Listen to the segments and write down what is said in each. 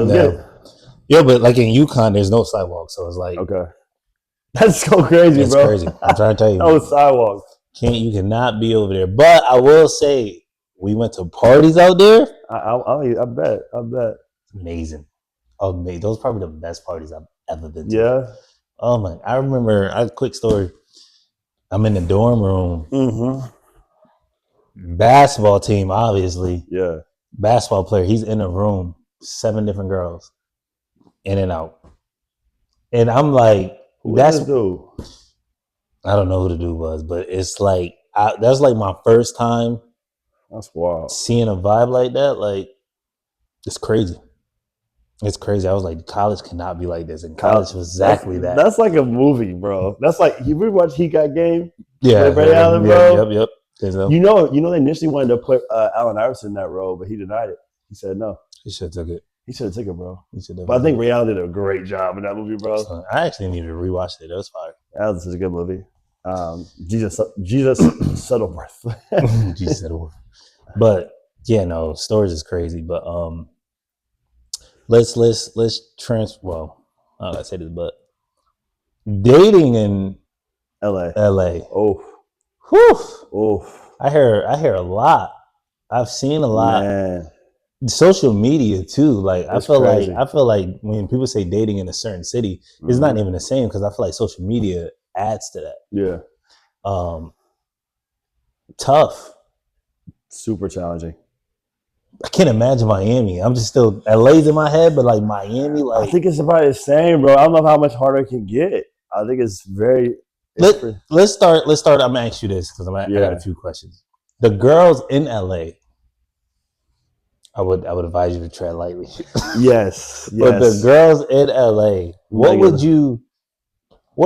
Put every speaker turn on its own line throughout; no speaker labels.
Yeah. Yeah, but like in Yukon, there's no sidewalk, so it's like
Okay. That's so crazy,
it's
bro.
crazy. I'm trying to tell you.
No sidewalk.
You cannot be over there. But I will say, we went to parties out there.
I bet.
Amazing. Those are probably the best parties I've ever been to.
Yeah.
Oh my! I remember. A quick story. I'm in the dorm room.
Mm-hmm.
Basketball team, obviously.
Yeah.
Basketball player. He's in a room. 7 different girls, in and out. And I'm like,
that's dude.
I don't know who the dude was, but it's like that's like my first time.
That's wild.
Seeing a vibe like that, like it's crazy. It's crazy. I was like, college cannot be like this, and college was exactly that.
That's like a movie, bro. That's like you ever watch He Got Game?
Yeah,
Ray Allen, bro.
Yep.
You know, they initially wanted to put Allen Iverson in that role, but he denied it. He said no.
He should have took it.
Bro. But I think Ray Allen did a great job in that movie, bro.
So I actually need to rewatch it. That was fire.
That was such a good movie. Jesus Shuttleworth.
Jesus Shuttleworth. But yeah, no, stories is crazy. But let's well, I don't gotta say this, but dating in LA.
Oh.
Whew.
Oh.
I hear a lot. I've seen a lot.
Man.
Social media too. Like I feel
crazy.
like when people say dating in a certain city, it's not even the same because I feel like social media adds to that.
Yeah.
Tough.
Super challenging.
I can't imagine Miami. I'm just still LA's in my head, but like Miami, like
I think it's about the same, bro. I don't know how much harder it can get. I think it's very.
Let's start. I'm gonna ask you this because I got a few questions. The girls in LA, I would advise you to tread lightly.
Yes.
But the girls in LA, what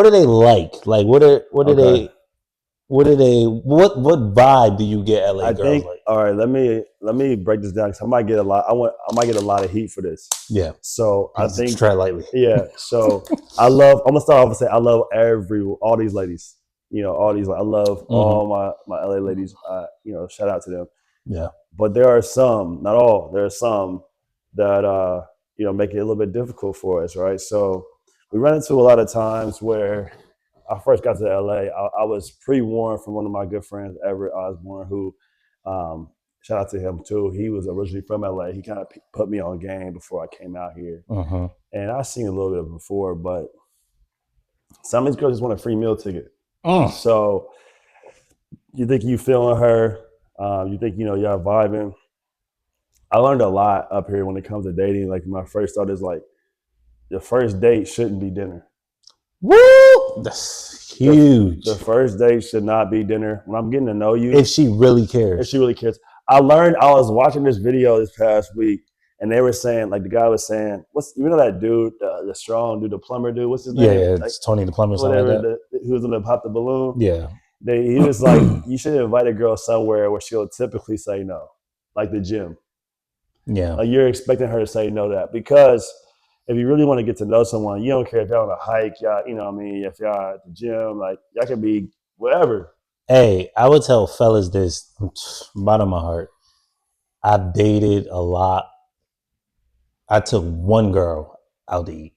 are they like? Like what vibe do you get LA girls like?
All right, let me break this down because I might get a lot of heat for this.
Yeah.
So I think
try lightly.
Yeah. So I'm gonna start off and say I love all these ladies. All these. I love all my LA ladies. Shout out to them.
Yeah.
But there are some, not all. There are some that make it a little bit difficult for us, right? So we run into a lot of times where I first got to LA. I was pre-warned from one of my good friends, Everett Osborne, who, shout out to him too. He was originally from LA. He kind of put me on game before I came out here. And I've seen a little bit of it before, but some of these girls just want a free meal ticket. So you think you feeling her, you think, y'all vibing. I learned a lot up here when it comes to dating. Like my first thought is like, the first date shouldn't be dinner.
Woo! That's huge.
The first date should not be dinner. When I'm getting to know you.
If she really cares.
I was watching this video this past week, and they were saying, like the guy was saying, that dude, the strong dude, the plumber dude, what's his name?
Yeah, it's Tony the plumber, something like that.
Who was going to pop the balloon?
Yeah.
He was like, you should invite a girl somewhere where she'll typically say no, like the gym.
Yeah.
Like you're expecting her to say no to that because if you really want to get to know someone, you don't care if y'all on a hike, y'all, if y'all at the gym, like y'all can be whatever.
Hey, I would tell fellas this, bottom of my heart. I've dated a lot. I took one girl out to eat.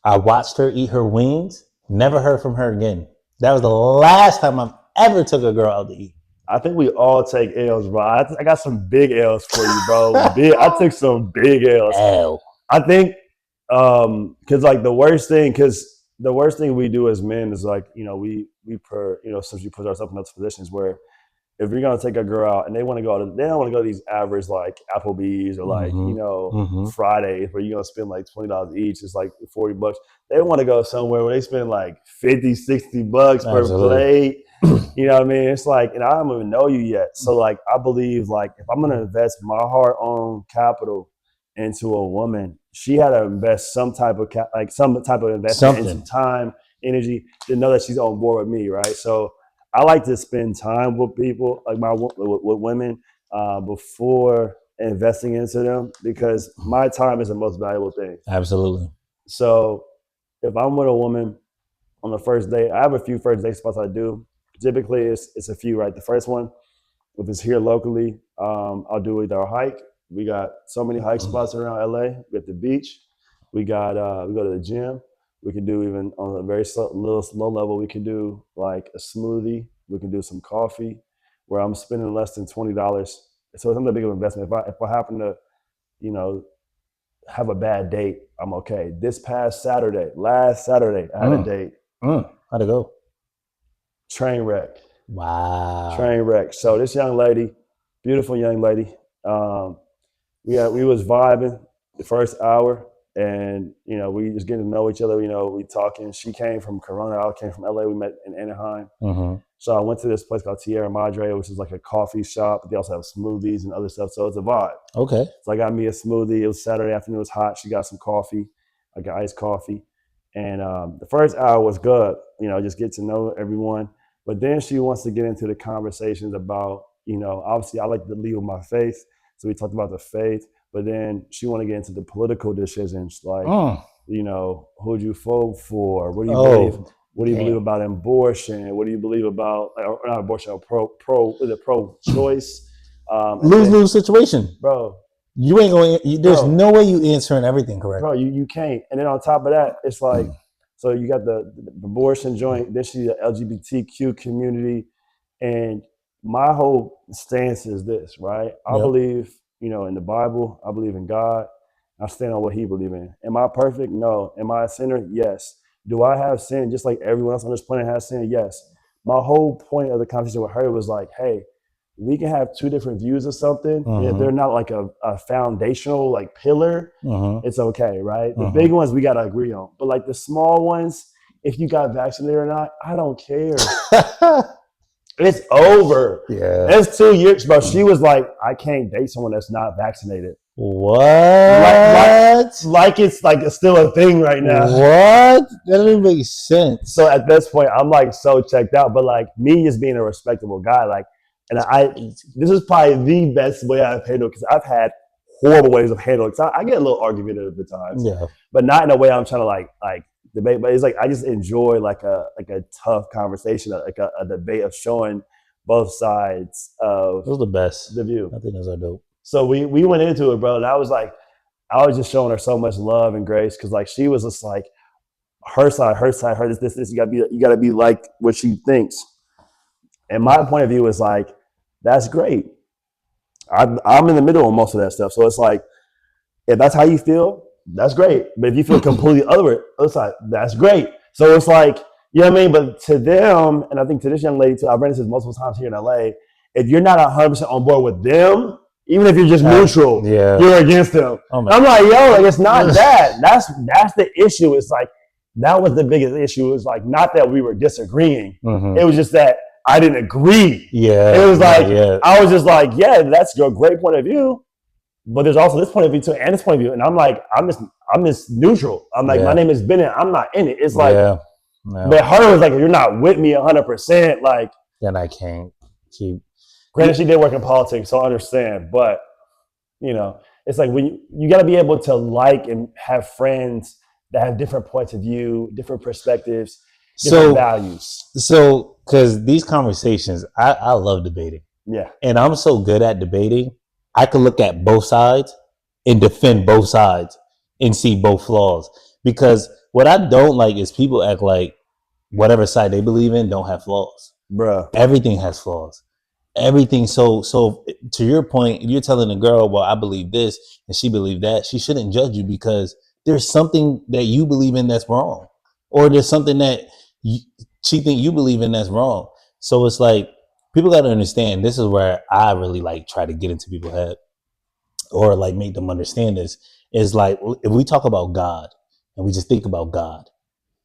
I watched her eat her wings, never heard from her again. That was the last time I ever took a girl out to eat.
I think we all take L's, bro. I got some big L's for you, bro. I took some big L's. I think because like the worst thing we do as men is like, since we put ourselves in those positions where if you're gonna take a girl out and they don't want to go to these average like Applebee's or like Fridays where you're gonna spend like $20 each, it's like $40. They want to go somewhere where they spend like $50-$60 per plate. You know what I mean? It's like, and I don't even know you yet. So like, I believe like if I'm gonna invest my hard-earned capital into a woman, she had to invest some type of investment into time, energy to know that she's on board with me, right? So I like to spend time with people, like with women, before investing into them because my time is the most valuable thing.
Absolutely.
So if I'm with a woman on the first date, I have a few first date spots I do. Typically, it's a few, right? The first one, if it's here locally, I'll do either a hike We got so many hike spots around LA. We got the beach. We got we go to the gym. We can do even on a very low level. We can do like a smoothie. We can do some coffee, where I'm spending less than $20. So it's not a big of an investment. If I happen to, you know, have a bad date, I'm okay. This past Saturday, last Saturday, I had a date.
How'd it go?
Train wreck.
Wow.
Train wreck. So this young lady, beautiful young lady, we was vibing the first hour, and you know, we just getting to know each other. You know, we talking. She came from Corona. I came from LA. We met in Anaheim. So I went to this place called Tierra Madre, which is like a coffee shop, but they also have smoothies and other stuff. So it's a vibe.
Okay.
So I got me a smoothie. It was Saturday afternoon. It was hot. She got some coffee. I got iced coffee. And the first hour was good, you know, just get to know everyone. But then she wants to get into the conversations about, you know, obviously I like to lead with my faith. So we talked about the faith, but then she want to get into the political decisions, like, you know, who'd you vote for? What do you believe? What do you believe about abortion? What do you believe about, or not abortion, pro-choice?
Lose-lose situation.
Bro.
You ain't going, there's no way you answering everything correct.
Bro, you can't. And then on top of that, it's like, so you got the abortion joint, then she's the LGBTQ community. And my whole stance is this, right? I believe, you know, in the Bible. I believe in God. I stand on what he believes in. Am I perfect? No. Am I a sinner? Yes. Do I have sin just like everyone else on this planet has sin? Yes. My whole point of the conversation with her was like, hey, we can have two different views of something. If they're not like a foundational like pillar, it's okay, right? The big ones we gotta agree on. But like the small ones, if you got vaccinated or not, I don't care. It's over.
Yeah.
That's 2 years, bro. She was like, I can't date someone that's not vaccinated.
What?
Like it's like it's still a thing right now.
What? That doesn't make sense.
So at this point, I'm like so checked out. But like me just being a respectable guy, like, and this is probably the best way I've handled, because I've had horrible ways of handling it. I get a little argumentative at times, but not in a way I'm trying to like debate. But it's like I just enjoy like a tough conversation, like a debate of showing both sides of
those are the best.
The view.
I think those are dope.
So we went into it, bro, and I was just showing her so much love and grace, because like she was just like her side, her this. You gotta be like what she thinks. And my point of view is like, that's great. I'm in the middle of most of that stuff. So it's like, if that's how you feel, that's great. But if you feel completely other side, that's great. So it's like, you know what I mean? But to them, and I think to this young lady too, I've ran into this multiple times here in LA, if you're not 100% on board with them, even if you're just neutral, you're against them. I'm like, yo, like, it's not that. That's the issue. It's like, that was the biggest issue. It was like, not that we were disagreeing. It was just that I didn't agree. It was like, I was just like, yeah, that's your great point of view, but there's also this point of view too, and this point of view. And I'm like, I'm just neutral. I'm like, my name is Bennett. I'm not in it. It's like, but her was like, you're not with me 100%. Like,
then I can't keep.
Granted, she did work in politics, so I understand. But, you know, it's like when you got to be able to like and have friends that have different points of view, different perspectives, different values.
So, because these conversations, I love debating.
Yeah.
And I'm so good at debating, I can look at both sides and defend both sides and see both flaws. Because what I don't like is people act like whatever side they believe in don't have flaws.
Bruh.
Everything has flaws. Everything. So to your point, if you're telling a girl, well, I believe this and she believe that, she shouldn't judge you because there's something that you believe in that's wrong. Or there's something that she think you believe in that's wrong. So it's like, people got to understand, this is where I really like try to get into people's head or like make them understand this, is like, if we talk about God and we just think about God,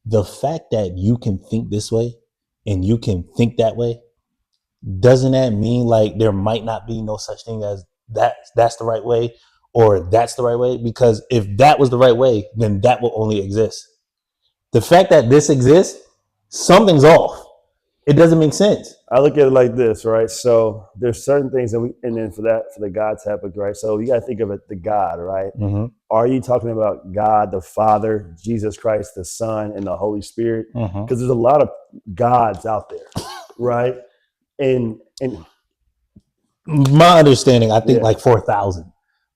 the fact that you can think this way and you can think that way, doesn't that mean like there might not be no such thing as that's the right way or that's the right way? Because if that was the right way, then that will only exist. The fact that this exists, something's off. It doesn't make sense.
I look at it like this, right? So there's certain things and then for the God topic, right? So you got to think of it, the God, right? Are you talking about God, the Father, Jesus Christ, the Son, and the Holy Spirit? Because there's a lot of gods out there, right? And
my understanding, I think like 4,000.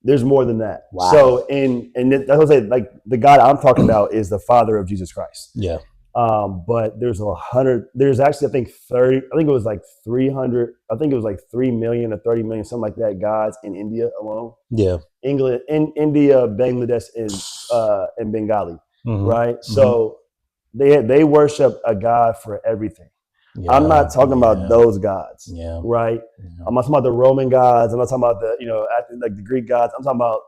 There's more than that.
Wow.
So, and that's what I say, like the God I'm talking about is the Father of Jesus Christ.
Yeah.
But there's actually, I think it was like 300, I think it was like 3 million or 30 million, something like that, gods in India alone.
Yeah.
India, Bangladesh, and Bengali, right? So they worship a God for everything. Yeah, I'm not talking about those gods, right? I'm not talking about the Roman gods. I'm not talking about the Greek gods. I'm talking about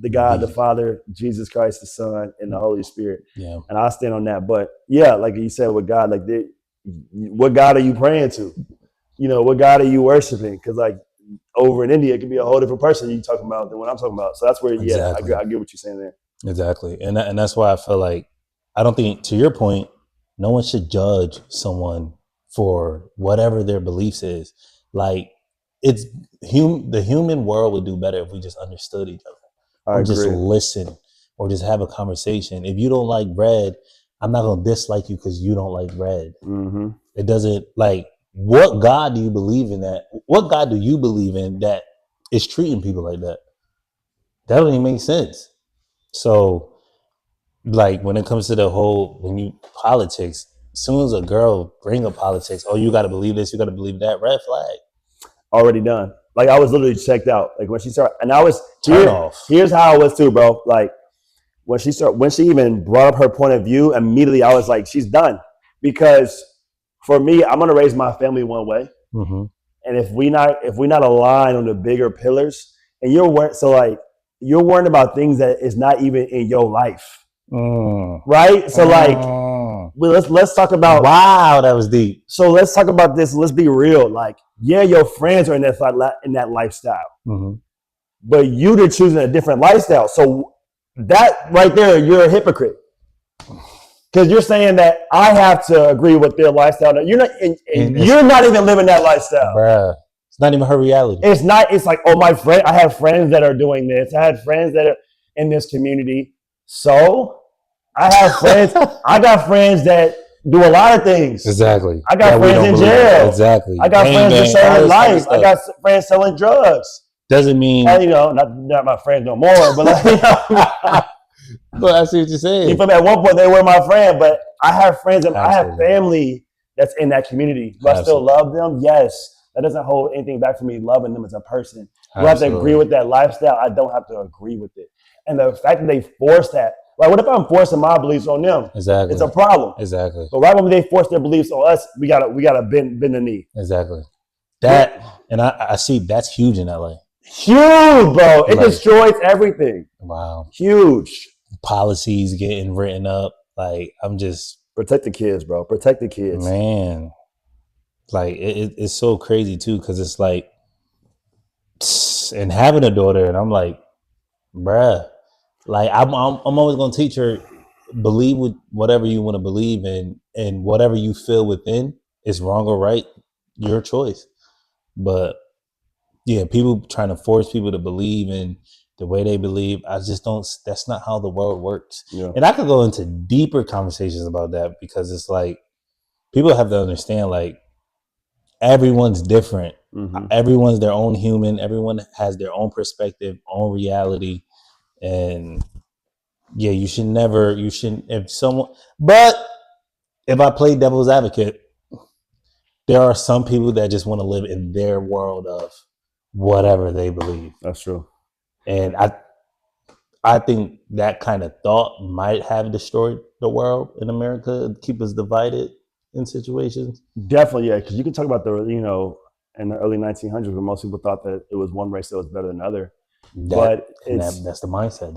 the God, the Father, Jesus Christ, the Son, and the Holy Spirit. Yeah. And I stand on that. But yeah, like you said with God, like what God are you praying to? What God are you worshiping? Because like over in India, it could be a whole different person you talking about than what I'm talking about. So that's where, I get what you're saying there.
Exactly. And that's why I feel like, I don't think, to your point, no one should judge someone for whatever their beliefs is. Like, it's the human world would do better if we just understood each other. Or just listen, or just have a conversation. If you don't like red, I'm not going to dislike you because you don't like red. Mm-hmm. It doesn't, like, what God do you believe in that? What God do you believe in that is treating people like that? That don't even make sense. So, like, when it comes to the whole, politics, as soon as a girl bring up politics, oh, you got to believe this, you got to believe that, red flag.
Already done. Like, I was literally checked out. Like, when she started, and I was
off.
Here's how I was too, bro. Like, when she even brought up her point of view, immediately I was like, she's done. Because for me, I'm gonna raise my family one way, and if we not aligned on the bigger pillars, and you're worrying about things that is not even in your life, right? So let's talk about.
Wow, that was deep.
So let's talk about this. Let's be real. Like, yeah, your friends are in that lifestyle, but you're choosing a different lifestyle. So that right there, you're a hypocrite, because you're saying that I have to agree with their lifestyle. You're not, you're not even living that lifestyle,
bruh. It's not even her reality.
It's not. It's like, oh, my friend. I have friends that are doing this. I had friends that are in this community. So I have friends. I got friends that do a lot of things.
Exactly.
I got friends in jail.
Exactly.
I got friends that selling life. I got friends selling drugs.
Doesn't mean
not my friends no more, but like,
but I see what you're saying.
At one point they were my friend, but I have friends and I have family that's in that community. Do I still love them? Yes. That doesn't hold anything back from me loving them as a person. Do I have to agree with that lifestyle? I don't have to agree with it. And the fact that they force that, like, what if I'm forcing my beliefs on them?
Exactly.
It's a problem.
Exactly.
But right when they force their beliefs on us, we gotta bend the knee.
Exactly. That, and I see that's huge in LA.
Huge, bro. It destroys everything.
Wow.
Huge.
Policies getting written up. Like, I'm just
protect the kids, bro. Protect the kids,
man. Like, it's so crazy too, because it's like, and having a daughter, and I'm like, bruh, like, I'm always gonna teach her, believe with whatever you want to believe in, and whatever you feel within is wrong or right, your choice. But yeah, people trying to force people to believe in the way they believe, I just don't. That's not how the world works. Yeah. And I could go into deeper conversations about that, because it's like, people have to understand, like, everyone's different. Everyone's their own human. Everyone has their own perspective, own reality. And yeah, you shouldn't, but if I play devil's advocate, there are some people that just want to live in their world of whatever they believe.
That's true.
And I think that kind of thought might have destroyed the world in America, keep us divided in situations.
Definitely, yeah, because you can talk about in the early 1900s, where most people thought that it was one race that was better than the other.
That's the mindset.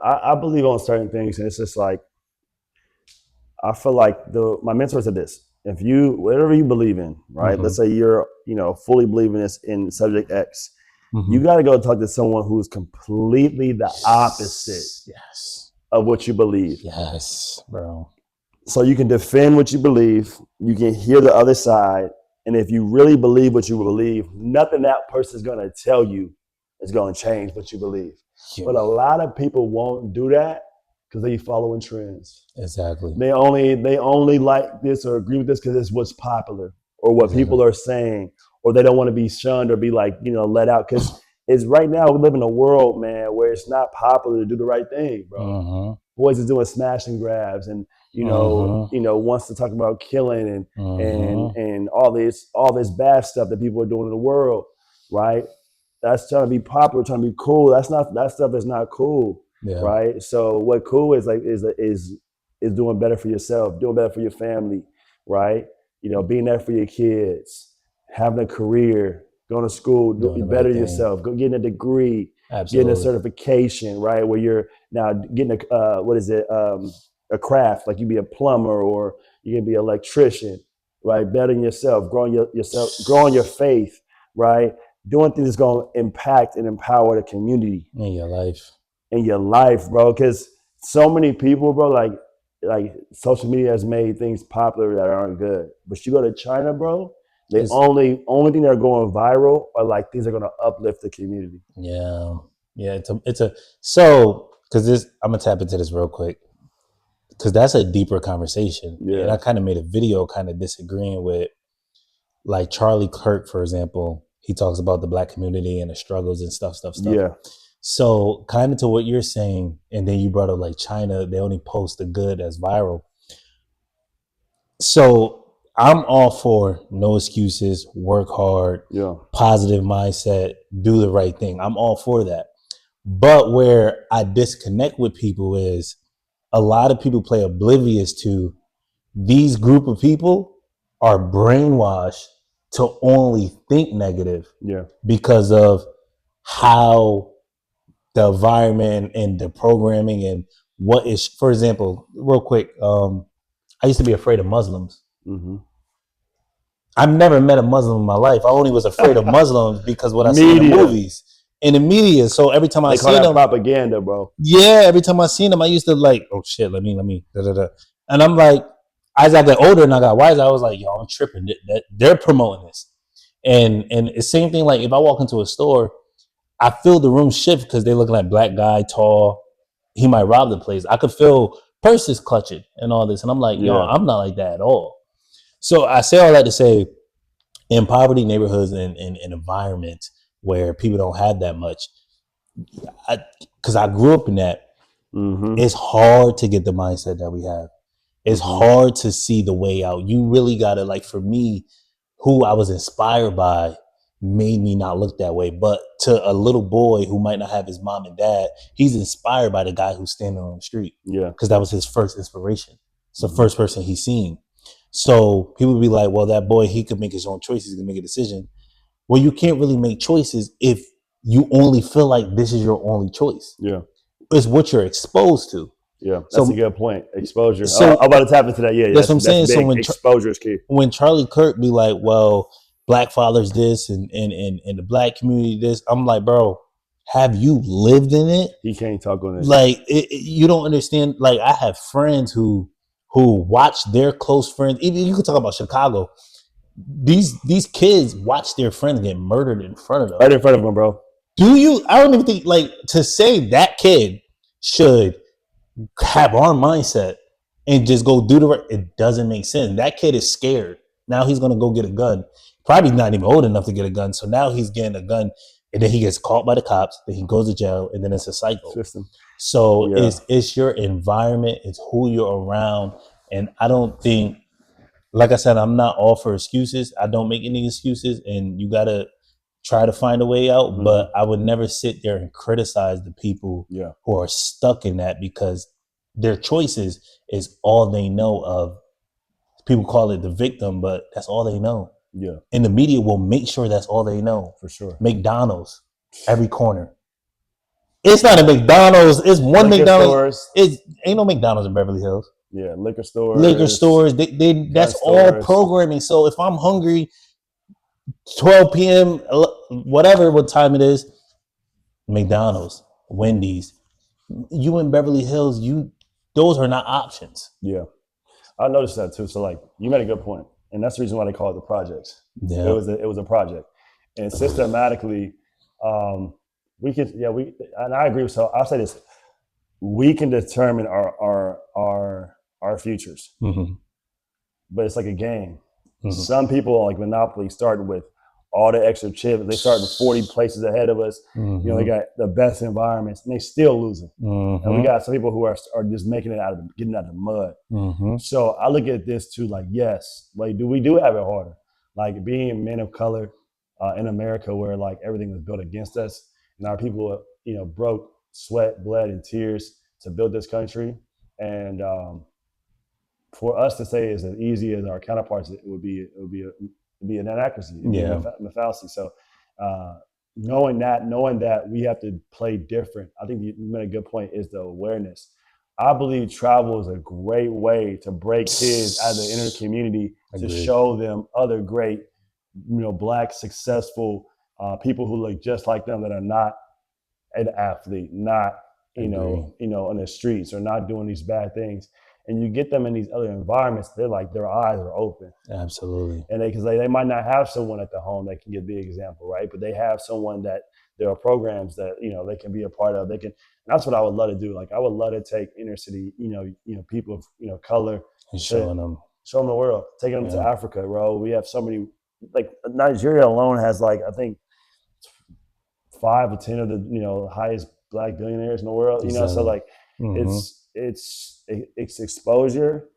I believe on certain things, and it's just like, I feel like my mentor said this: if whatever you believe in, right? Let's say you're fully believing this in subject X, you got to go talk to someone who's completely the opposite of what you believe.
Yes, bro.
So you can defend what you believe, you can hear the other side, and if you really believe what you believe, nothing that person is going to tell you is going to change what you believe. Yeah. But a lot of people won't do that because they following trends.
Exactly.
They only like this or agree with this because it's what's popular or what people are saying, or they don't want to be shunned or be like, let out. Because is right now we live in a world, man, where it's not popular to do the right thing, bro. Boys is doing smash and grabs, and wants to talk about killing and all this bad stuff that people are doing in the world, right? That's trying to be popular, trying to be cool. That stuff is not cool, right? So what cool is is doing better for yourself, doing better for your family, right? Being there for your kids, having a career, going to school, better yourself, go getting a degree, getting a certification, right? Where you're now getting a craft, like you be a plumber or you can be an electrician, right? Bettering yourself, growing growing your faith, right? Doing things that's going to impact and empower the community
in
your life, bro. Because so many people, bro, like social media has made things popular that aren't good. But you go to China, bro, the only thing that are going viral are like things that are going to uplift the community.
Yeah. So because I'm gonna tap into this real quick because that's a deeper conversation. Yeah. And I kind of made a video kind of disagreeing with like Charlie Kirk, for example. He talks about the Black community and the struggles and stuff. Yeah. So kind of to what you're saying, and then you brought up like China, they only post the good as viral. So I'm all for no excuses, work hard, positive mindset, do the right thing. I'm all for that. But where I disconnect with people is a lot of people play oblivious to these group of people are brainwashed to only think negative because of how the environment and the programming and what is, for example, real quick, I used to be afraid of Muslims. I've never met a Muslim in my life. I only was afraid of Muslims because what I see in the movies, in the media. So every time I see them,
propaganda, bro.
Yeah, every time I seen them, I used to like, oh shit, let me, da, da, da. And I'm like, as I got older and I got wiser, I was like, yo, I'm tripping. They're promoting this, and it's same thing. Like if I walk into a store, I feel the room shift because they looking like black guy, tall. He might rob the place. I could feel purses clutching and all this, and I'm like, yo, I'm not like that at all. So I say all that to say, in poverty neighborhoods and environments where people don't have that much, because I grew up in that, it's hard to get the mindset that we have. It's hard to see the way out. You really gotta, like, for me, who I was inspired by made me not look that way. But to a little boy who might not have his mom and dad, he's inspired by the guy who's standing on the street.
Yeah.
Because that was his first inspiration. It's the first person he's seen. So people be like, well, that boy, he could make his own choices, he can make a decision. Well, you can't really make choices if you only feel like this is your only choice.
Yeah.
It's what you're exposed to.
Yeah, that's a good point. Exposure. So I'm about to tap into that. Yeah,
that's what I'm saying. So when
exposure is key.
When Charlie Kirk be like, well, black fathers this and the black community this, I'm like, bro, have you lived in it?
He can't talk on it.
Like, you don't understand. Like, I have friends who watch their close friends. Even you could talk about Chicago. These kids watch their friends get murdered in front of them.
Right in front of them, bro.
Do you? I don't even think, like, to say that kid should have our mindset and just go do the right. It doesn't make sense. That kid is scared. Now he's gonna go get a gun. Probably not even old enough to get a gun. So now he's getting a gun, and then he gets caught by the cops. Then he goes to jail, and then it's a cycle.
System.
So it's your environment. It's who you're around, and I don't think, like I said, I'm not all for excuses. I don't make any excuses, and you gotta try to find a way out, but I would never sit there and criticize the people who are stuck in that, because their choices is all they know of. People call it the victim, but that's all they know.
Yeah.
And the media will make sure that's all they know.
For sure.
McDonald's, every corner. It's not a McDonald's. It's one liquor McDonald's. Stores. Ain't no McDonald's in Beverly Hills.
Yeah, liquor stores.
Liquor stores. They that's all programming. So if I'm hungry, 12 p.m., whatever what time it is, McDonald's, Wendy's. You in Beverly Hills, those are not options.
Yeah. I noticed that too. So like, you made a good point. And that's the reason why they call it the projects.
Yeah.
It was a project. And systematically, and I agree with, so I'll say this, we can determine our futures. But it's like a game. Some people, like Monopoly, start with all the extra chips. They starting 40 places ahead of us.
Mm-hmm.
You know, they got the best environments, and they still losing.
Mm-hmm.
And we got some people who are just making it getting out of the mud.
Mm-hmm.
So I look at this too, like, yes, like we do have it harder. Like being men of color in America, where like everything was built against us, and our people, you know, broke sweat, blood, and tears to build this country. And for us to say as easy as our counterparts, it would be an inaccuracy, it'd be a fallacy. So knowing that we have to play different, I think you made a good point, is the awareness. I believe travel is a great way to break kids out of the inner community, to show them other great, you know, Black successful people who look just like them, that are not an athlete, not you know in the streets, or not doing these bad things. And you get them in these other environments, they're like, their eyes are open.
Absolutely.
And because they might not have someone at the home that can give the example, right? But they have someone that there are programs that, you know, they can be a part of. They can. That's what I would love to do. Like I would love to take inner city, you know, people of, you know, color,
and showing them
the world, taking them to Africa, bro. We have so many. Like Nigeria alone has, like, I think 5 or 10 of the, you know, highest Black billionaires in the world. You know, so like it's exposure,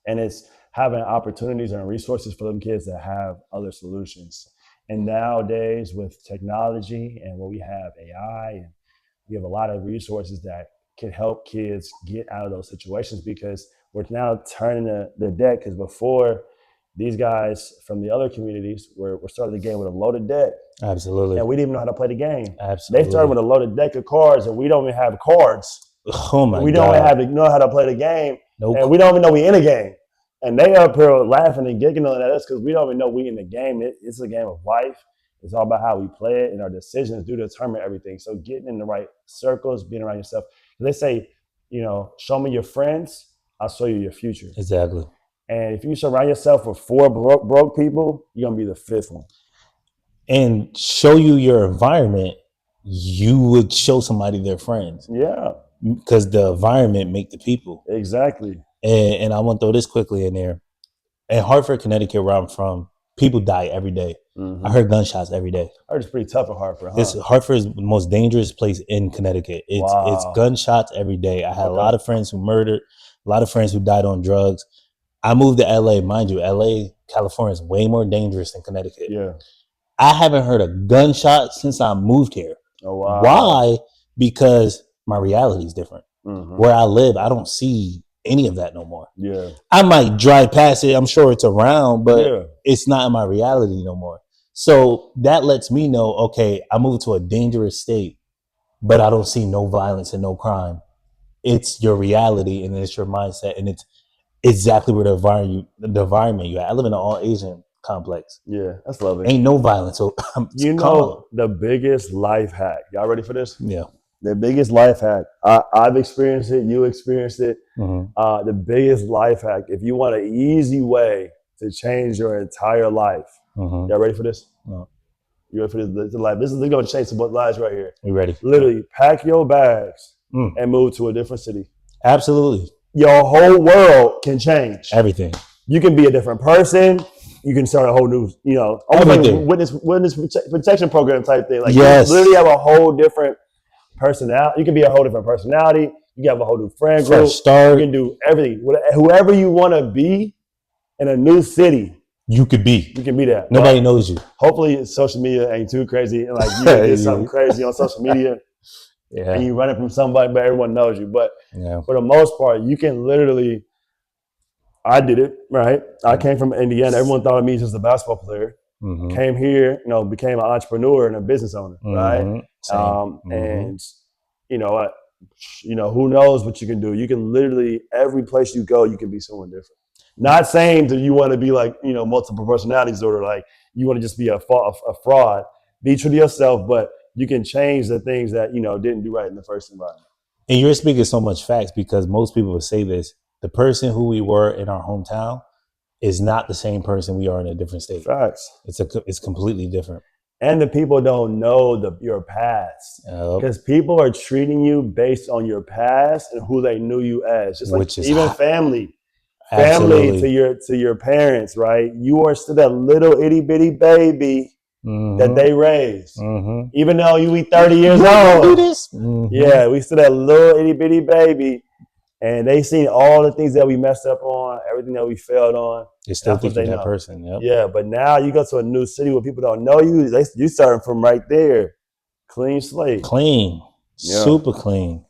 and it's having opportunities and resources for them kids that have other solutions. And nowadays with technology and what we have, AI, and we have a lot of resources that can help kids get out of those situations, because we're now turning the deck. Because before, these guys from the other communities were starting the game with a loaded deck.
Absolutely.
And we didn't even know how to play the game.
Absolutely.
They started with a loaded deck of cards, and we don't even have cards.
Oh my God.
We don't have to know how to play the game.
Nope.
And we don't even know we in a game. And they up here laughing and giggling at us because we don't even know we in the game. It's a game of life. It's all about how we play it, and our decisions do determine everything. So getting in the right circles, being around yourself. They say, you know, show me your friends, I'll show you your future.
Exactly.
And if you surround yourself with 4 broke people, you're going to be the 5th one.
And show you your environment, you would show somebody their friends.
Yeah.
Because the environment make the people.
Exactly.
And I want to throw this quickly in there. In Hartford, Connecticut, where I'm from, people die every day. I heard gunshots every day.
I heard it's pretty tough in Hartford, huh?
Hartford is the most dangerous place in Connecticut. It's gunshots every day. I had a lot of friends who murdered, a lot of friends who died on drugs. I moved to LA. Mind you, LA, California is way more dangerous than Connecticut.
Yeah.
I haven't heard a gunshot since I moved here.
Oh, wow.
Why? Because my reality is different. Where I live, I don't see any of that no more.
Yeah.
I might drive past it. I'm sure it's around, but it's not in my reality no more. So that lets me know, okay, I moved to a dangerous state, but I don't see no violence and no crime. It's your reality, and it's your mindset, and it's exactly where the environment you at. I live in an all Asian complex.
Yeah, that's lovely.
Ain't no violence. So
you know the biggest life hack. Y'all ready for this?
Yeah.
The biggest life hack. I've experienced it. You experienced it. The biggest life hack. If you want an easy way to change your entire life, y'all ready for this?
No.
You ready for this life? This is going to change some lives right here.
We ready?
Literally, pack your bags and move to a different city.
Absolutely.
Your whole world can change.
Everything.
You can be a different person. You can start a whole new, you know, witness protection program type thing. Like,
yes.
You literally have a whole different personality. You can be a whole different personality. You can have a whole new friend group.
Start.
You can do everything. Whoever you want to be in a new city,
you could be.
You can be that.
Nobody knows you.
Hopefully, social media ain't too crazy. And like you did something crazy on social media, and you run it from somebody, but everyone knows you. But for the most part, you can literally. I did it, right? I came from Indiana. Everyone thought of me as just a basketball player. Came here, you know, became an entrepreneur and a business owner, right? And you know, who knows what you can do? You can literally, every place you go, you can be someone different. Not saying that you want to be like, you know, multiple personality disorder, like you want to just be a fraud. Be true to yourself, but you can change the things that, you know, didn't do right in the first environment.
And you're speaking so much facts, because most people would say this. The person who we were in our hometown is not the same person we are in a different state.
Facts.
It's completely different.
And the people don't know your past, because people are treating you based on your past and who they knew you as. Just like even family. family, to your parents, right? You are still that little itty bitty baby that they raised. Even though you be 30 years old.
Do this?
Yeah, we still that little itty bitty baby. And they seen all the things that we messed up on, everything that we failed on.
They still think you're that person. Yep.
Yeah, but now you go to a new city where people don't know you. You starting from right there. Clean slate.
Clean. Yeah. Super clean.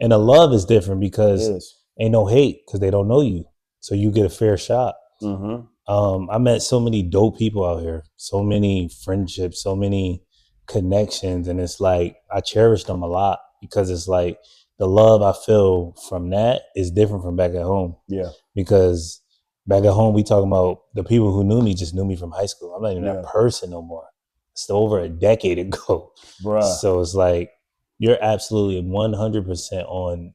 And the love is different because ain't no hate because they don't know you. So you get a fair shot. I met so many dope people out here. So many friendships, so many connections. And it's like, I cherish them a lot because it's like, the love I feel from that is different from back at home. Yeah. Because back at home, we talking about the people who knew me just knew me from high school. I'm not even that person no more. It's over a decade ago. Bruh. So it's like, you're absolutely 100% on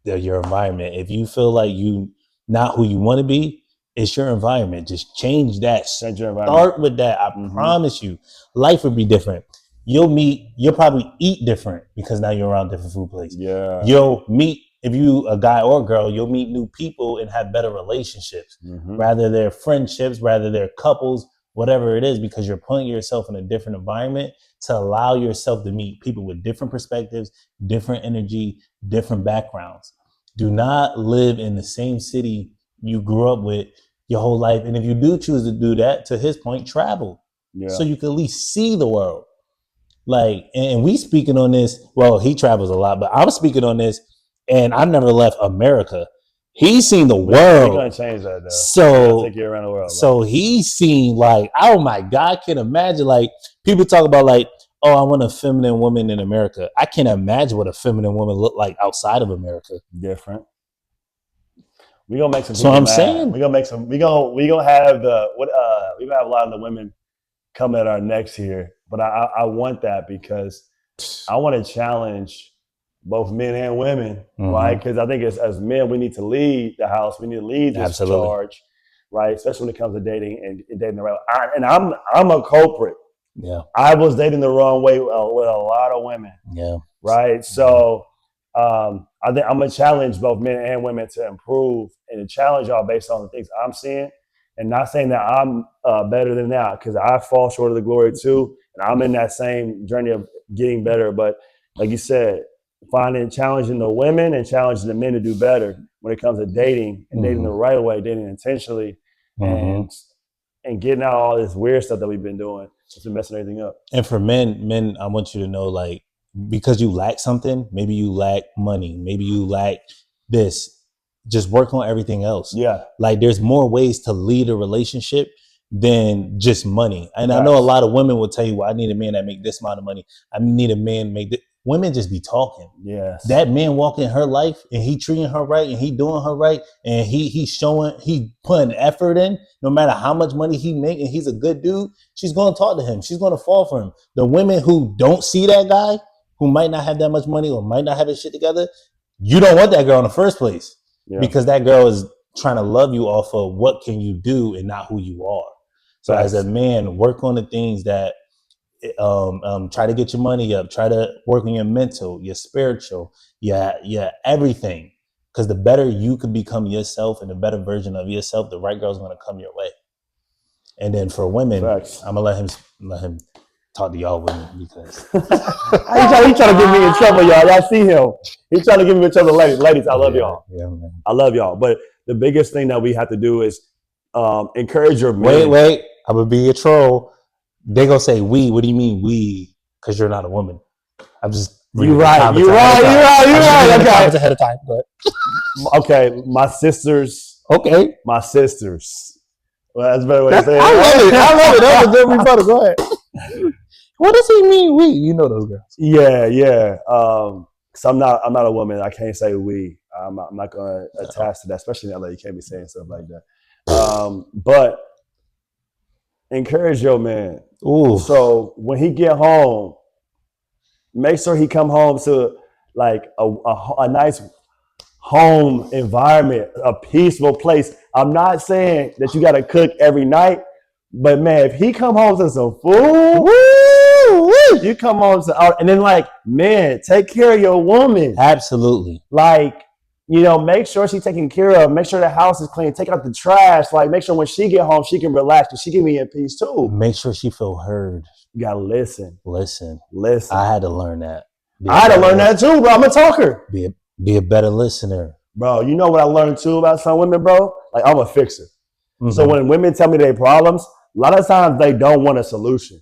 your environment. If you feel like you not who you want to be, it's your environment. Just change that.
Change your environment.
Start with that. I promise you, life would be different. You'll probably eat different because now you're around different food places. Yeah. You'll meet, if you a guy or a girl, you'll meet new people and have better relationships. Rather they're friendships, rather they're couples, whatever it is, because you're putting yourself in a different environment to allow yourself to meet people with different perspectives, different energy, different backgrounds. Do not live in the same city you grew up with your whole life. And if you do choose to do that, to his point, travel. Yeah. So you can at least see the world. Like, and we speaking on this, well, he travels a lot, but I'm speaking on this, and I never left America. He's seen the world.
We're gonna change that though.
So
take you around the world.
So he's seen like, oh my God, I can imagine like people talk about like, oh, I want a feminine woman in America. I can't imagine what a feminine woman look like outside of America.
Different. We gonna make some.
So I'm saying
we gonna make some. We gonna have we gonna have a lot of the women come at our next here. But I want that because I want to challenge both men and women, right? Because I think as men, we need to lead the house. We need to lead this charge, right? Especially when it comes to dating and dating the right way. And I'm a culprit. Yeah, I was dating the wrong way with a lot of women. Yeah, right. So I think I'm gonna challenge both men and women to improve and to challenge y'all based on the things I'm seeing, and not saying that I'm better than that because I fall short of the glory too. I'm in that same journey of getting better. But like you said, challenging the women and challenging the men to do better when it comes to dating and dating the right way, dating intentionally and getting out all this weird stuff that we've been doing. Just messing everything up.
And for men, I want you to know, like, because you lack something, maybe you lack money, maybe you lack this, just work on everything else. Yeah. Like there's more ways to lead a relationship than just money. And I know a lot of women will tell you, well, I need a man that make this amount of money. I need a man make this. Women just be talking. Yes. That man walking her life and he treating her right and he doing her right and he putting effort in, no matter how much money he make and he's a good dude, she's going to talk to him. She's going to fall for him. The women who don't see that guy, who might not have that much money or might not have his shit together, you don't want that girl in the first place because that girl is trying to love you off of what can you do and not who you are. So as a man, work on the things that try to get your money up, try to work on your mental, your spiritual, your everything. Because the better you can become yourself and the better version of yourself, the right girl's going to come your way. And then for women, I'm gonna let him talk to y'all women because
he trying to get me in trouble, y'all. Y'all see him? He's trying to get me in trouble, ladies. I love y'all. Yeah, man. I love y'all. But the biggest thing that we have to do is encourage your men.
Wait. I'm gonna be a troll. They gonna say we. What do you mean we? Because you're not a woman. I'm just.
You're right. Okay.
Ahead of time, but
okay, my sisters.
Okay,
my sisters. Well, that's a better way to say it.
I love it. That was a good rebuttal. Go ahead. What does he mean we? You know those girls.
Yeah. So I'm not a woman. I can't say we. I'm not gonna attach to that, especially in LA. You can't be saying stuff like that. But encourage your man. Ooh. So when he get home, make sure he come home to like a nice home environment, a peaceful place. I'm not saying that you got to cook every night, but man, if he come home to some food, you come home to, and then like, man, take care of your woman.
Absolutely.
Like, make sure she's taken care of. Make sure the house is clean. Take out the trash. Like, make sure when she get home, she can relax because she can be in peace too.
Make sure she feel heard.
You gotta listen.
Listen.
I
had to learn that.
I had to learn that too, bro. I'm a talker.
Be a better listener.
Bro, you know what I learned too about some women, bro? Like, I'm a fixer. Mm-hmm. So when women tell me their problems, a lot of times they don't want a solution.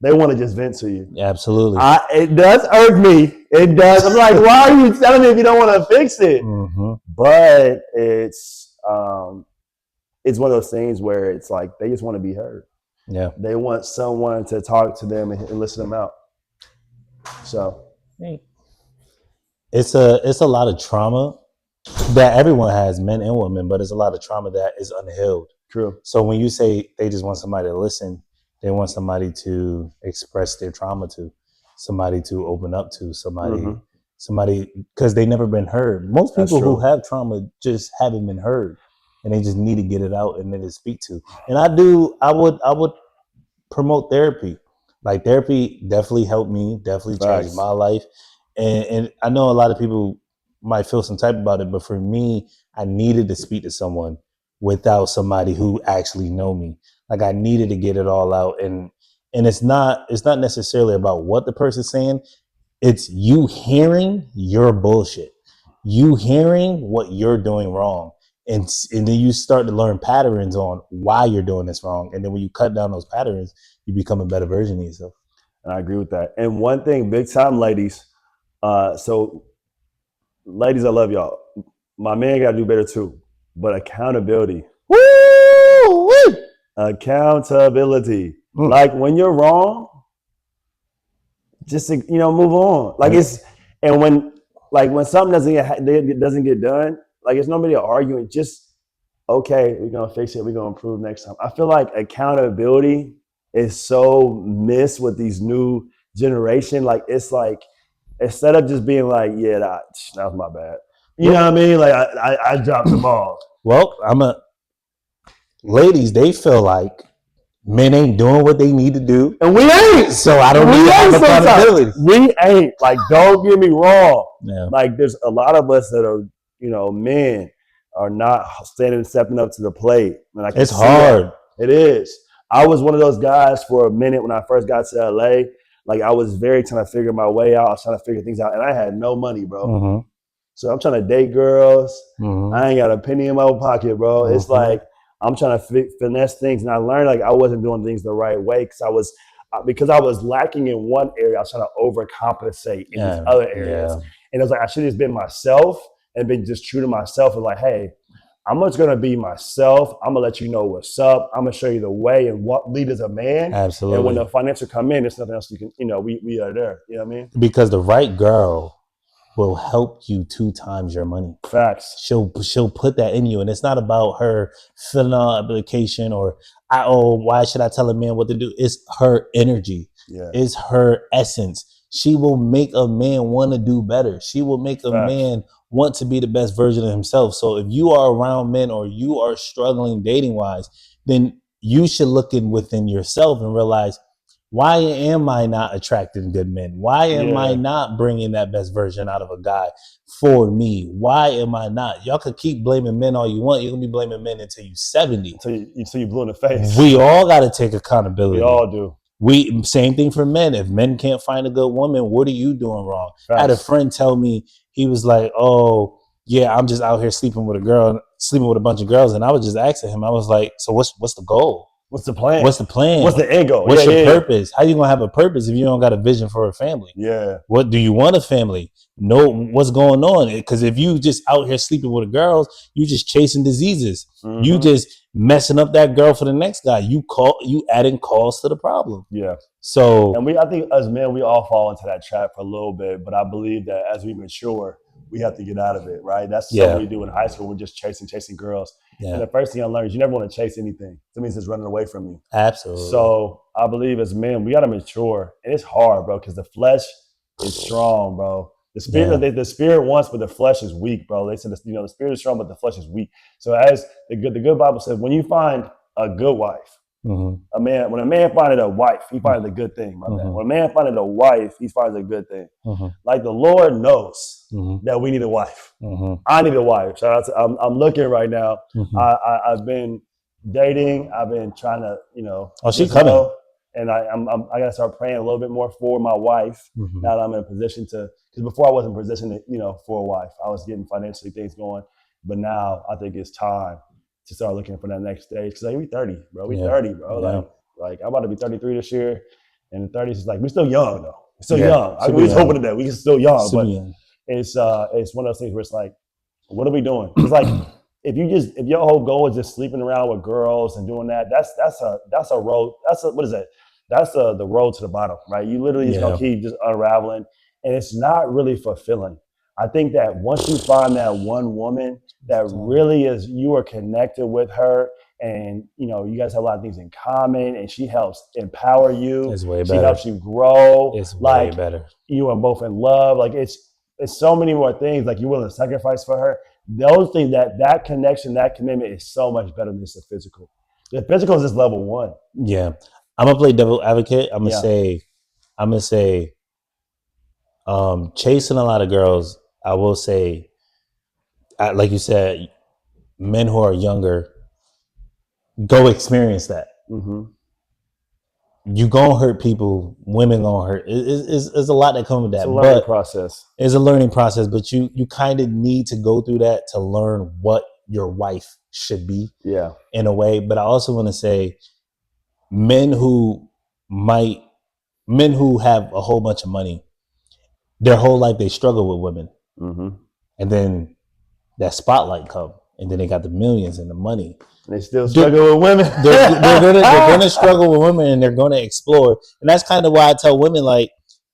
They want to just vent to you.
Absolutely.
It does irk me. It does. I'm like, why are you telling me if you don't want to fix it?
Mm-hmm.
But it's one of those things where it's like they just want to be heard.
Yeah.
They want someone to talk to them and listen them out. So
it's a lot of trauma that everyone has, men and women, but it's a lot of trauma that is unhealed.
True.
So when you say they just want somebody to listen, they want somebody to express their trauma to, somebody to open up to, somebody, because they never been heard. Most people who have trauma just haven't been heard, and they just need to get it out and then to speak to. And I would promote therapy. Like, therapy definitely helped me, definitely changed my life. And I know a lot of people might feel some type about it, but for me, I needed to speak to someone without somebody who actually know me. Like, I needed to get it all out. And it's not necessarily about what the person's saying. It's you hearing your bullshit. You hearing what you're doing wrong. And then you start to learn patterns on why you're doing this wrong. And then when you cut down those patterns, you become a better version of yourself.
And I agree with that. And one thing, big time, ladies. So ladies, I love y'all. My man got to do better too. But accountability.
Woo!
Accountability. Like, when you're wrong, just move on. Like, when something doesn't get done, like, it's nobody arguing. Just, okay, we're gonna fix it. We're gonna improve next time. I feel like accountability is so missed with these new generation. Like, it's like, instead of just being like, yeah, that was my bad. You know what I mean? Like, I dropped the ball.
Well, ladies, they feel like men ain't doing what they need to do.
And we ain't.
So I don't need to have accountability.
We ain't. Like, don't get me wrong.
Yeah.
Like, there's a lot of us that are, men are not stepping up to the plate. And
it's hard.
It is. I was one of those guys for a minute when I first got to LA. Like, I was very trying to figure my way out. I was trying to figure things out. And I had no money, bro. Mm-hmm. So I'm trying to date girls. Mm-hmm. I ain't got a penny in my pocket, bro. Mm-hmm. It's like, I'm trying to finesse things. And I learned, like, I wasn't doing things the right way because I was lacking in one area. I was trying to overcompensate in these other areas. Yeah. And it was like, I should have just been myself and been just true to myself. And like, hey, I'm just going to be myself. I'm going to let you know what's up. I'm going to show you the way and what lead as a man.
Absolutely.
And when the financial come in, there's nothing else you can, we are there. You know what I mean?
Because the right girl will help you 2 times your money.
Facts.
She'll put that in you. And it's not about her filling out an application or, why should I tell a man what to do? It's her energy. Yeah. It's her essence. She will make a man want to do better. She will make a man want to be the best version of himself. So if you are around men or you are struggling dating wise, then you should look within yourself and realize, why am I not attracting good men? Why am I not bringing that best version out of a guy for me? Why am I not? Y'all could keep blaming men all you want. You're going to be blaming men until you're 70.
Until you blew in the face.
We all got to take accountability.
We all do.
Same thing for men. If men can't find a good woman, what are you doing wrong? Facts. I had a friend tell me, he was like, oh, yeah, I'm just out here sleeping with a bunch of girls. And I was just asking him, I was like, so what's the goal?
What's the plan?
What's the plan?
What's the end goal?
What's your purpose? How you gonna have a purpose if you don't got a vision for a family?
Yeah.
What do you want a family? Know what's going on? Because if you just out here sleeping with the girls, you just chasing diseases. Mm-hmm. You just messing up that girl for the next guy. You adding calls to the problem.
Yeah.
So,
and I think as men, we all fall into that trap for a little bit, but I believe that as we mature, we have to get out of it, right? That's something we do in high school. We're just chasing girls. Yeah. And the first thing I learned is you never want to chase anything. That means it's running away from you.
Absolutely.
So I believe as men, we got to mature. And it's hard, bro, because the flesh is strong, bro. The spirit wants, but the flesh is weak, bro. They said, the spirit is strong, but the flesh is weak. So as the good Bible says, when you find a good wife, mm-hmm. When a man finds a wife, he finds a good thing, my man. When a man finds a wife, he finds a good thing. Mm-hmm. Like, the Lord knows that we need a wife. I need a wife. Shout out to, I'm looking right now. I've been dating. I've been trying to,
Oh, she's coming.
And I gotta start praying a little bit more for my wife now that I'm in a position to. Because before I wasn't in a position to, for a wife. I was getting financially things going, but now I think it's time to start looking for that next stage. Because we 30, bro. We 30, bro.
Yeah.
Like I'm about to be 33 this year, and the 30s is like we're still young though. We're still young. We was hoping that we still young, but it's one of those things where it's like, what are we doing? It's like if your whole goal is just sleeping around with girls and doing that, that's a road. What is that? That's the road to the bottom, right? You literally just gonna keep just unraveling, and it's not really fulfilling. I think that once you find that one woman that really is, you are connected with her, and you guys have a lot of things in common, and she helps empower you.
It's way better.
She helps you grow.
It's way better.
You are both in love. Like it's so many more things. Like you're willing to sacrifice for her. Those things, that connection, that commitment is so much better than just the physical. The physical is just level one.
Yeah. I'm gonna play devil advocate. I'm gonna say, chasing a lot of girls. I will say, like you said, men who are younger, go experience that. You gonna hurt people. Women gonna hurt. It's a lot that comes with that.
It's a learning process.
It's a learning process, but you kind of need to go through that to learn what your wife should be.
Yeah.
In a way, but I also want to say, men who have a whole bunch of money, their whole life they struggle with women, and then that spotlight come, and then they got the millions and the money.
And they still struggle with women.
they're gonna struggle with women, and they're gonna explore. And that's kind of why I tell women, like,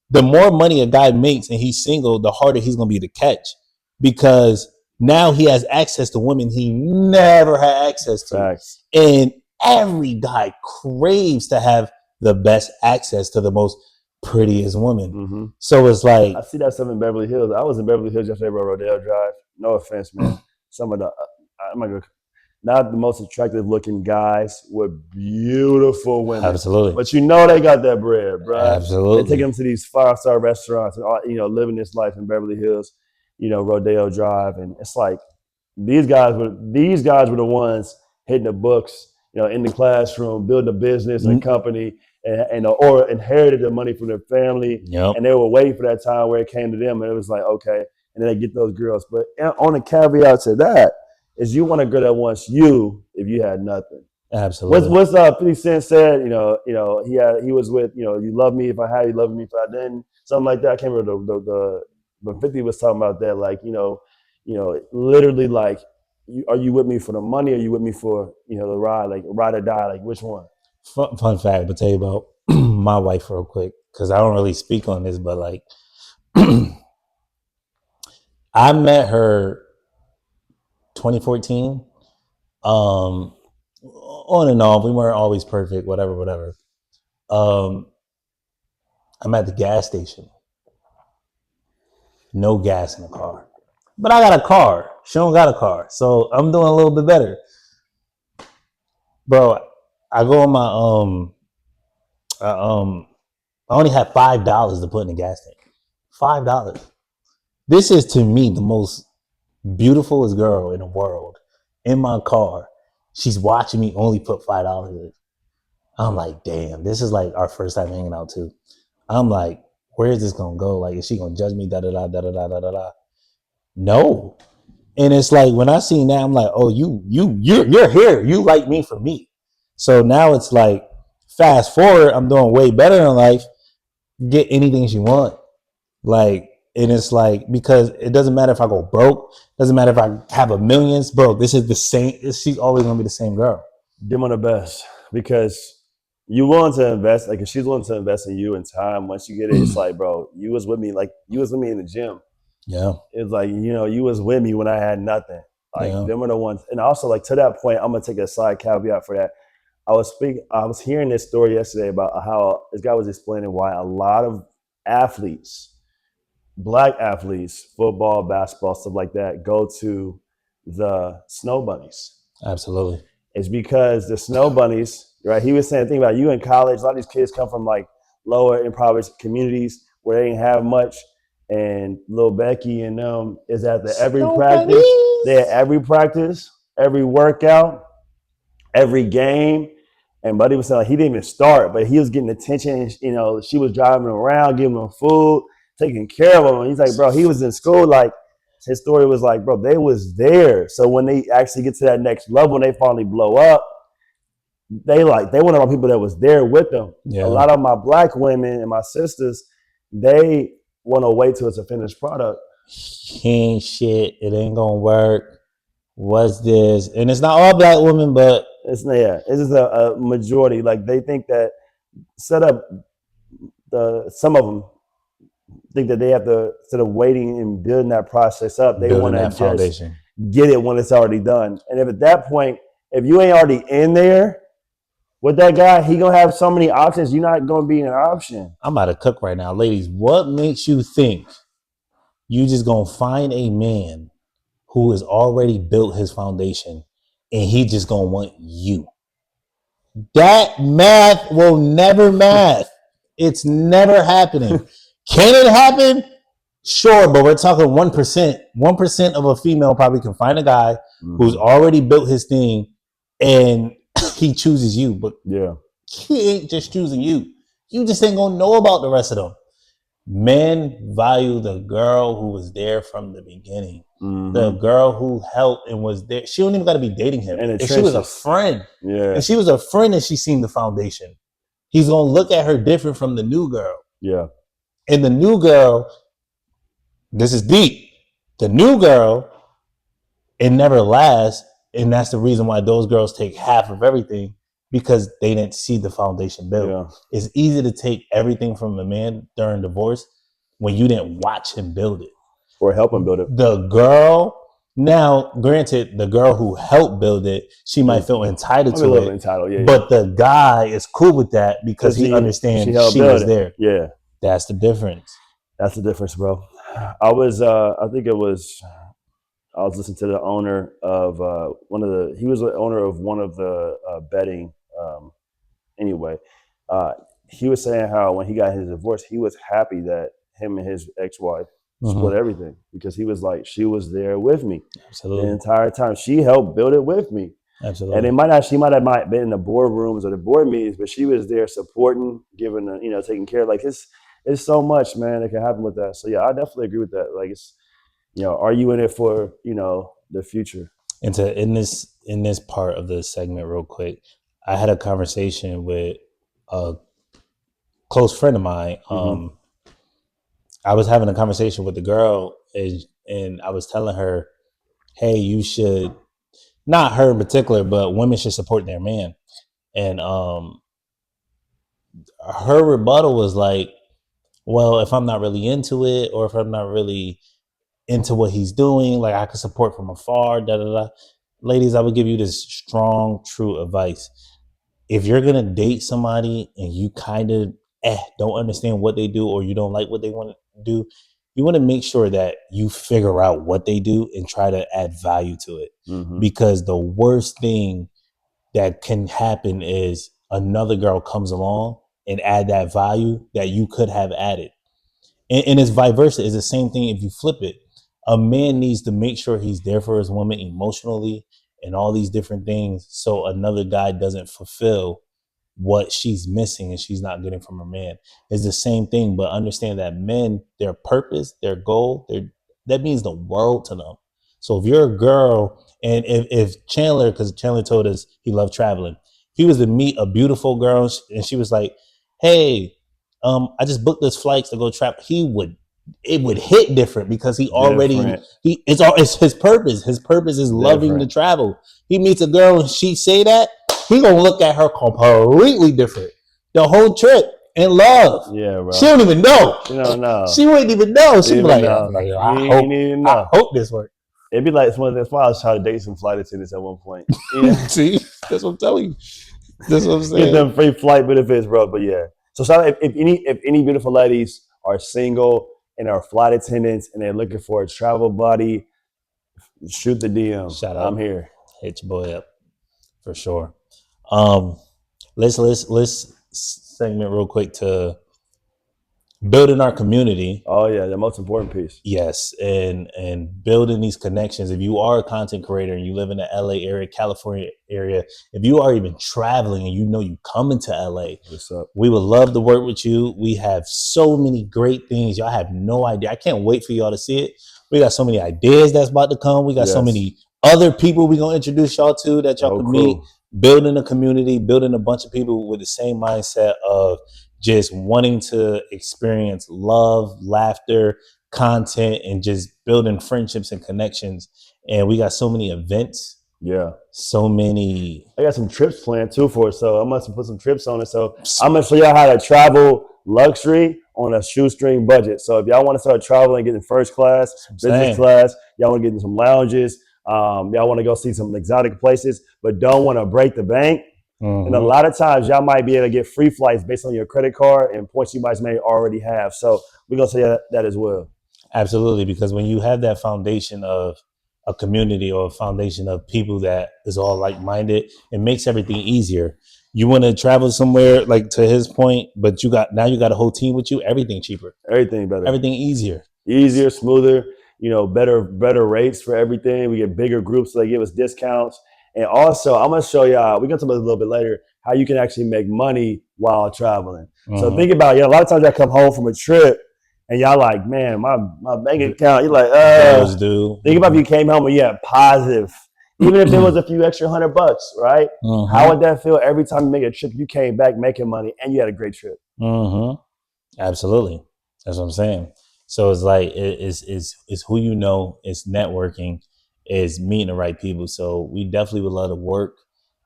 the more money a guy makes and he's single, the harder he's gonna be to catch, because now he has access to women he never had access to.
Facts.
And every guy craves to have the best access to the most prettiest woman. So it's like,
I see that stuff in Beverly Hills. I was in Beverly Hills yesterday, bro, Rodeo Drive. No offense, man. Some of the not the most attractive looking guys with beautiful women.
Absolutely.
But they got that bread, bro.
Absolutely.
They take them to these 5-star restaurants and living this life in Beverly Hills, Rodeo Drive, and it's like these guys were the ones hitting the books, in the classroom, building a business and a company, or inherited the money from their family, and they were waiting for that time where it came to them, and it was like, okay, and then they get those girls. But on a caveat to that is, you want a girl that wants you if you had nothing.
Absolutely.
What's 50 Cent said? He was with, you love me if I had, you love me if I didn't, something like that. I can't remember but 50 was talking about that, like, literally, like, are you with me for the money? Or are you with me for, the ride, like ride or die? Like, which one?
Fun fact, I'll tell you about my wife real quick, because I don't really speak on this, but like, I met her 2014. On and off, we weren't always perfect, whatever. I'm at the gas station. No gas in the car. But I got a car. She don't got a car. So I'm doing a little bit better. Bro, I go on my I only had $5 to put in the gas tank. $5. This is, to me, the most beautifulest girl in the world. In my car, she's watching me only put $5 in. I'm like, damn, this is like our first time hanging out too. I'm like, where is this gonna go? Like, is she gonna judge me? Da da da da da da da da. No. And it's like, when I see that, I'm like, oh, you're here. You like me for me. So now it's like, fast forward, I'm doing way better in life. Get anything she want. Like, and it's like, because it doesn't matter if I go broke, doesn't matter if I have a millions, bro. This is the same. She's always gonna be the same girl.
Them on the best, because you willing to invest. Like, if she's willing to invest in you and time, once you get it, it's like, bro, you was with me in the gym.
Yeah.
It's like, you was with me when I had nothing. Like, them are the ones. And also, like, to that point, I'm gonna take a side caveat for that. I was hearing this story yesterday about how this guy was explaining why a lot of athletes, Black athletes, football, basketball, stuff like that, go to the snow bunnies.
Absolutely.
It's because the snow bunnies, right? He was saying, think about it, you in college, a lot of these kids come from like lower impoverished communities where they didn't have much. and Lil Becky and them is at every practice. They at every practice, every workout, every game. And Buddy was saying he didn't even start, but he was getting attention. You know, she was driving him around, giving him food, taking care of him. And he's like, bro, he was in school. Like his story was like, bro, they was there. So when they actually get to that next level, when they finally blow up, they one of our people that was there with them. Yeah. A lot of my black women and my sisters, they want to wait till it's a finished product.
He ain't shit. It ain't gonna work. What's this? And it's not all black women, but
it's just a majority. Like they think that some of them think that they have to, instead of waiting and building that process up, they want to just get it when it's already done. And if at that point, if you ain't already in there with that guy, he gonna have so many options. You're not gonna be an option.
I'm about to cook right now, ladies. What makes you think you just gonna find a man who has already built his foundation and he just gonna want you? That math will never math. It's never happening. Can it happen? Sure, but we're talking 1%. 1% of a female probably can find a guy who's already built his thing and he chooses you, but he ain't just choosing you. You just ain't gonna know about the rest of them. Men value the girl who was there from the beginning. The girl who helped and was there. She don't even got to be dating him. And she was a friend. Yeah. And she was a friend and she seen the foundation. He's gonna look at her different from the new girl.
Yeah.
And the new girl, this is deep. The new girl, it never lasts. And that's the reason why those girls take half of everything, because they didn't see the foundation built. Yeah. It's easy to take everything from a man during divorce when you didn't watch him build it.
Or help him build it.
The girl, now, granted, the girl who helped build it, she might feel entitled to it. But the guy is cool with that because he understands she was there.
Yeah.
That's the difference.
That's the difference, bro. I was listening to the owner of he was the owner of one of the betting. He was saying how when he got his divorce, he was happy that him and his ex-wife split everything, because he was like, she was there with me the entire time. She helped build it with me.
Absolutely.
And she might have been in the boardrooms or the board meetings, but she was there supporting, giving, taking care. Like it's so much, man, that can happen with that. So yeah, I definitely agree with that. Like it's, are you in it for, the future?
And in this part of the segment, real quick, I had a conversation with a close friend of mine. I was having a conversation with the girl, and I was telling her, hey, you should, not her in particular, but women should support their man. And her rebuttal was like, well, if I'm not really into it, or if I'm not really into what he's doing, like I could support from afar, da da da. Ladies, I would give you this strong, true advice. If you're gonna date somebody and you kind of don't understand what they do, or you don't like what they want to do, you want to make sure that you figure out what they do and try to add value to it. Because the worst thing that can happen is another girl comes along and add that value that you could have added. And it's vice versa. It's the same thing if you flip it. A man needs to make sure he's there for his woman emotionally and all these different things, so another guy doesn't fulfill what she's missing and she's not getting from her man. It's the same thing, but understand that men, their purpose, their goal, that means the world to them. So if you're a girl, and if Chandler, because Chandler told us he loved traveling, if he was to meet a beautiful girl and she was like, hey, I just booked this flights to go travel, it would hit different, because it's his purpose. His purpose is loving to travel. He meets a girl and she say that, he gonna look at her completely different the whole trip in love.
Yeah, bro.
She don't even know.
She don't know.
She wouldn't even know. She'd be like, I hope this works.
It'd be like, that's why I was trying to date some flight attendants at one point.
See, that's what I'm telling you. That's what I'm saying.
Get them free flight benefits, bro. But yeah. So shout out, if any beautiful ladies are single and are flight attendants and they're looking for a travel buddy, shoot the DM.
Shout out.
I'm here.
Hit your boy up for sure. Let's segment real quick to building our community.
Oh yeah, the most important piece.
Yes, and building these connections. If you are a content creator and you live in the LA area, California area, if you are even traveling and you know you coming to LA,
what's up?
We would love to work with you. We have so many great things. Y'all have no idea. I can't wait for y'all to see it. We got so many ideas that's about to come. We got so many other people we're gonna introduce y'all to that y'all can meet. Building a community, building a bunch of people with the same mindset of just wanting to experience love, laughter, content, and just building friendships and connections. And we got so many events.
Yeah.
So many.
I got some trips planned too for it. So I'm going to put some trips on it. So I'm going to show y'all how to travel luxury on a shoestring budget. So if y'all want to start traveling, getting first class, business class, y'all want to get in some lounges, y'all want to go see some exotic places, but don't want to break the bank. And a lot of times y'all might be able to get free flights based on your credit card and points you may already have. So we're going to say that as well.
Absolutely, because when you have that foundation of a community or a foundation of people that is all like-minded, it makes everything easier. You want to travel somewhere, like to his point, but you got a whole team with you, everything cheaper.
Everything better.
Everything easier.
Easier, smoother, better rates for everything. We get bigger groups, so they give us discounts. And also, I'm going to show y'all, we're going to talk about this a little bit later, how you can actually make money while traveling. So think about it. A lot of times I come home from a trip and y'all like, man, my bank account, you're like, think about if you came home and you had positive, even if there was a few extra $100, right? How would that feel every time you make a trip, you came back making money and you had a great trip?
Absolutely. That's what I'm saying. So it's like, it's who you know, it's networking, is meeting the right people. So we definitely would love to work.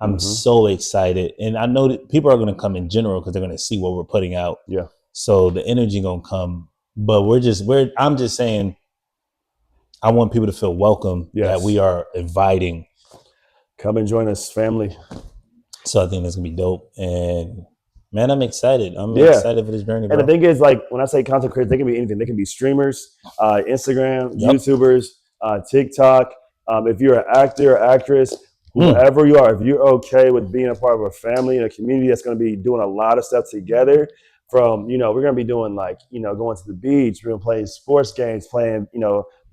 I'm so excited. And I know that people are going to come in general because they're going to see what we're putting out.
Yeah.
So the energy going to come. But I'm just saying, I want people to feel welcome that we are inviting.
Come and join us, family.
So I think that's going to be dope. And man, I'm excited. I'm excited for this journey, bro.
And the thing is, like, when I say content creators, they can be anything. They can be streamers, Instagram, YouTubers, TikTok. If you're an actor or actress, whoever you are, if you're okay with being a part of a family and a community that's going to be doing a lot of stuff together, from, we're going to be doing like, going to the beach, we're going to play sports games, playing,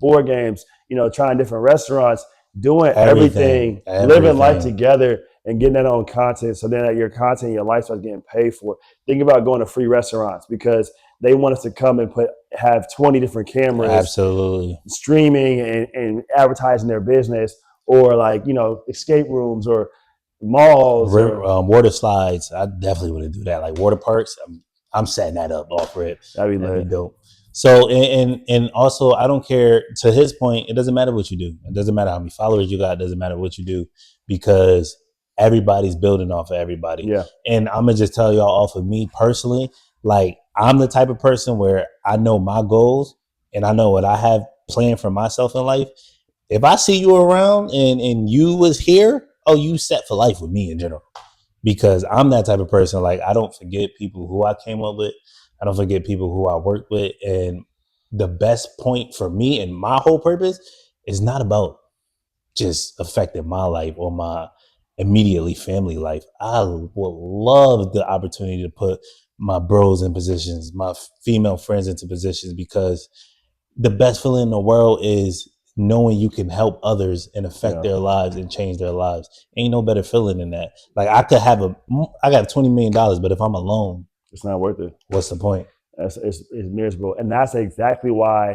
board games, trying different restaurants, doing everything, living life together and getting that on content. So then your content, your life starts getting paid for. Think about going to free restaurants because they want us to come and have 20 different cameras,
absolutely,
streaming and advertising their business, or like, escape rooms or malls,
water slides. I definitely want to do that. Like water parks. I'm setting that up off rip.
That'd be
dope. So, and also, I don't care, to his point, it doesn't matter what you do. It doesn't matter how many followers you got. It doesn't matter what you do, because everybody's building off of everybody.
Yeah.
And I'm going to just tell y'all off of me personally, like, I'm the type of person where I know my goals and I know what I have planned for myself in life. If I see you around and you was here, you set for life with me in general. Because I'm that type of person. Like, I don't forget people who I came up with. I don't forget people who I worked with. And the best point for me and my whole purpose is not about just affecting my life or my immediately family life. I would love the opportunity to put my bros in positions, my female friends into positions, because the best feeling in the world is knowing you can help others and affect their lives and change their lives. Ain't no better feeling than that. Like, I got $20 million, but if I'm alone,
it's not worth it.
What's the point?
It's miserable. And that's exactly why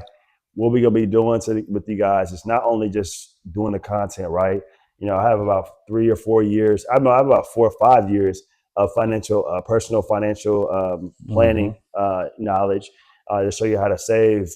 what we're going to be doing with you guys is not only just doing the content, right? I have about 3 or 4 years. I have about 4 or 5 years of personal financial planning knowledge to show you how to save,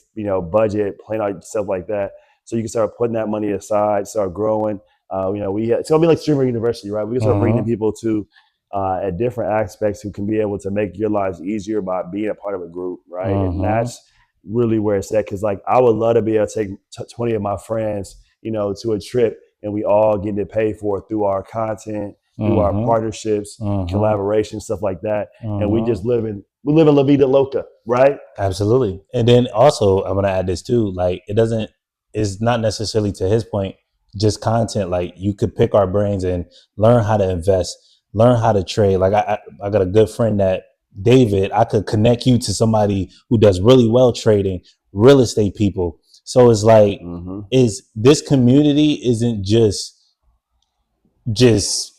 budget, plan out stuff like that. So you can start putting that money aside, start growing. It's going to be like Streamer University, right? We can start bringing people to at different aspects who can be able to make your lives easier by being a part of a group, right? And that's really where it's at. Because, like, I would love to be able to take 20 of my friends, to a trip, and we all get it paid for through our content, through our partnerships, collaboration, stuff like that. And we live in La Vida Loca, right?
Absolutely. And then also, I'm going to add this too. Like, it's not necessarily, to his point, just content. Like, you could pick our brains and learn how to invest, learn how to trade. Like, I got a good friend that David, I could connect you to somebody who does really well trading, real estate people. So it's like, is this community isn't just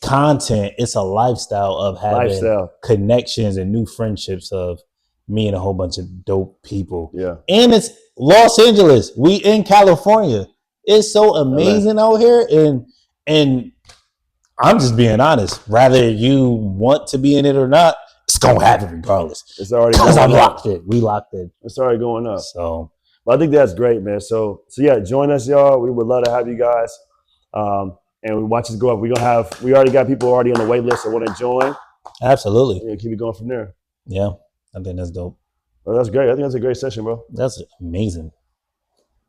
content, it's a lifestyle of having connections and new friendships of me and a whole bunch of dope people.
Yeah.
And it's Los Angeles. We in California. It's so amazing out here. And I'm just being honest. Rather you want to be in it or not, it's gonna happen regardless.
It's already
because I'm locked in. We locked in.
It's already going up.
So
I think that's great, man. So yeah, join us, y'all. We would love to have you guys. And we watch us go up. We already got people already on the wait list that want to join.
Absolutely.
Yeah, keep it going from there.
Yeah, I think that's dope.
Well, that's great. I think that's a great session, bro.
That's amazing.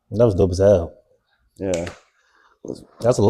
That was dope as hell.
Yeah.
That's a lot.